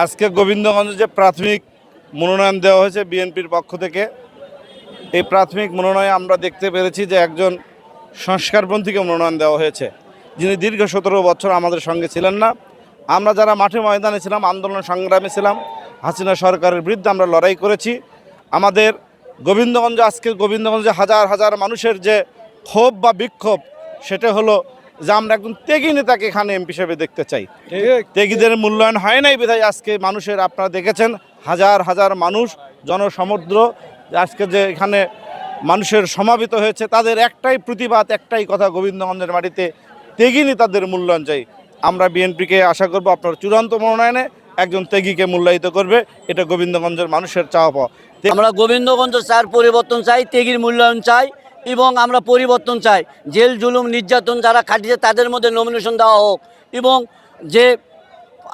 আজকে গোবিন্দগঞ্জে যে প্রাথমিক মনোনয়ন দেওয়া হয়েছে বিএনপির পক্ষ থেকে, এই প্রাথমিক মনোনয়নে আমরা দেখতে পেরেছি যে একজন সংস্কারপন্থীকে মনোনয়ন দেওয়া হয়েছে, যিনি দীর্ঘ 17 বছর আমাদের সঙ্গে ছিলেন না। আমরা যারা মাঠে ময়দানে ছিলাম, আন্দোলন সংগ্রামে ছিলাম, হাসিনা সরকারের বিরুদ্ধে আমরা লড়াই করেছি। আমাদের গোবিন্দগঞ্জে হাজার হাজার মানুষের যে ক্ষোভ বা বিক্ষোভ, সেটা হলো যে আমরা একজন ত্যাগী নেতাকে এখানে এমপি হিসেবে দেখতে চাই। ত্যাগীদের মূল্যায়ন হয় নাই বিধায় আজকে মানুষের, আপনারা দেখেছেন হাজার হাজার মানুষ, জনসমুদ্র আজকে যে এখানে মানুষের সমাবেত হয়েছে, তাদের একটাই প্রতিবাদ, একটাই কথা, গোবিন্দগঞ্জের মাটিতে ত্যাগী নেতাদের মূল্যায়ন চাই। আমরা বিএনপিকে আশা করব আপনার চূড়ান্ত মনোনয়নে একজন ত্যাগীকে মূল্যায়িত করবে, এটা গোবিন্দগঞ্জের মানুষের চাওয়া পাওয়া। আমরা গোবিন্দগঞ্জ চার পরিবর্তন চাই, ত্যাগীর মূল্যায়ন চাই এবং আমরা পরিবর্তন চাই। জেল জুলুম নির্যাতন যারা খাটিয়েছে তাদের মধ্যে নমিনেশন দেওয়া হোক এবং যে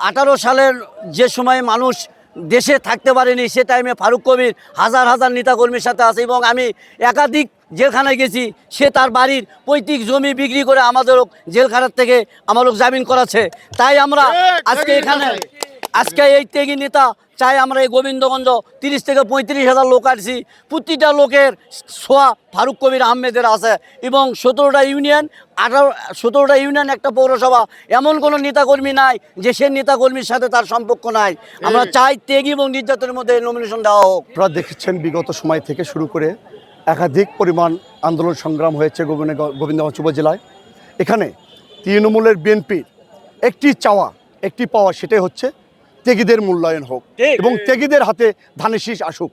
18 সালের যে সময় মানুষ দেশে থাকতে পারেনি, সে টাইমে ফারুক কবির হাজার হাজার নেতাকর্মীর সাথে আছে এবং আমি একাধিক জেলখানায় গেছি। সে তার বাড়ির পৈতৃক জমি বিক্রি করে আমাদের জেলখানার থেকে আমার জামিন করাছে। তাই আমরা আজকে এই ত্যাগী নেতা চাই। আমরা এই গোবিন্দগঞ্জ 30 থেকে 35 হাজার লোক আসছি, প্রতিটা লোকের ছোঁয়া ফারুক কবির আহমেদের আছে এবং 17টা ইউনিয়ন একটা পৌরসভা, এমন কোনো নেতাকর্মী নাই যে সে নেতাকর্মীর সাথে তার সম্পর্ক নাই। আমরা চাই ত্যাগী এবং নির্যাতনের মধ্যে নমিনেশন দেওয়া হোক। আপনারা দেখেছেন বিগত সময় থেকে শুরু করে একাধিক পরিমাণ আন্দোলন সংগ্রাম হয়েছে গোবিন্দগঞ্জ উপজেলায়। এখানে তৃণমূলের বিএনপির একটি পাওয়া, সেটাই হচ্ছে ত্যাগীদের মূল্যায়ন হোক এবং ত্যাগীদের হাতে ধানের শীষ আসুক।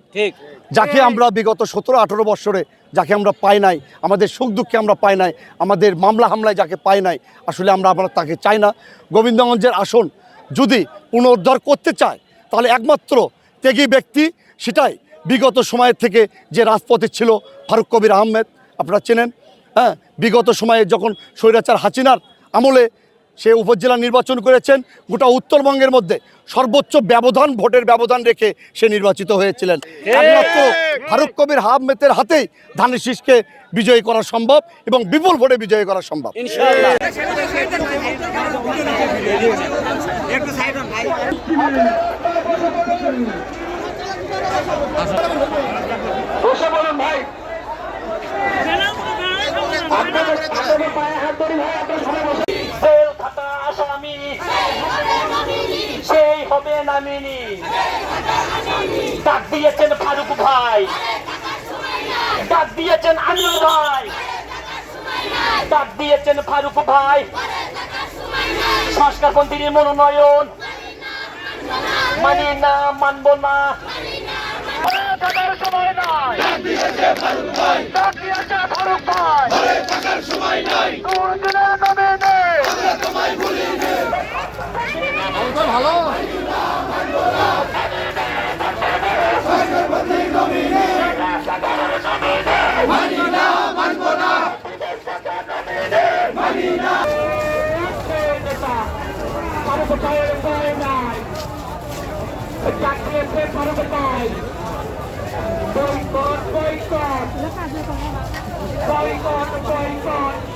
যাকে আমরা বিগত 17-18 বছরে যাকে আমরা পাই নাই, আমাদের সুখ দুঃখে আমরা পাই নাই, আমাদের মামলা হামলায় যাকে পাই নাই, আসলে আমরা তাকে চাই না। গোবিন্দগঞ্জের আসন যদি পুনরুদ্ধার করতে চায় তাহলে একমাত্র ত্যাগী ব্যক্তি, সেটাই বিগত সময়ের থেকে যে রাজপথে ছিল ফারুক কবির আহমেদ, আপনারা চেনেন। বিগত সময়ে যখন স্বৈরাচার হাসিনার আমলে সে উপজেলা নির্বাচন করেছেন, গোটা উত্তরবঙ্গের মধ্যে সর্বোচ্চ ভোটের ব্যবধান রেখে সে নির্বাচিত হয়েছিলেন। একমাত্র ফারুক কবির আহমেদের হাতেই ধানের শীষকে বিজয়ী করা সম্ভব এবং বিপুল ভোটে বিজয়ী করা সম্ভব। ইনশাআল্লাহ। সেই হবে নামিনি, ডাক দিয়েছেন ফারুক ভাই, ডাক দিয়েছেন আমির ভাই, ডাক দিয়েছেন ফারুক ভাই। সংস্কারপন্থীর মনোনয়ন মানি না, মানব না, সময় নাই, ডাক দিয়েছে ফারুক ভাই, সময় নাই, ভালো বয়কট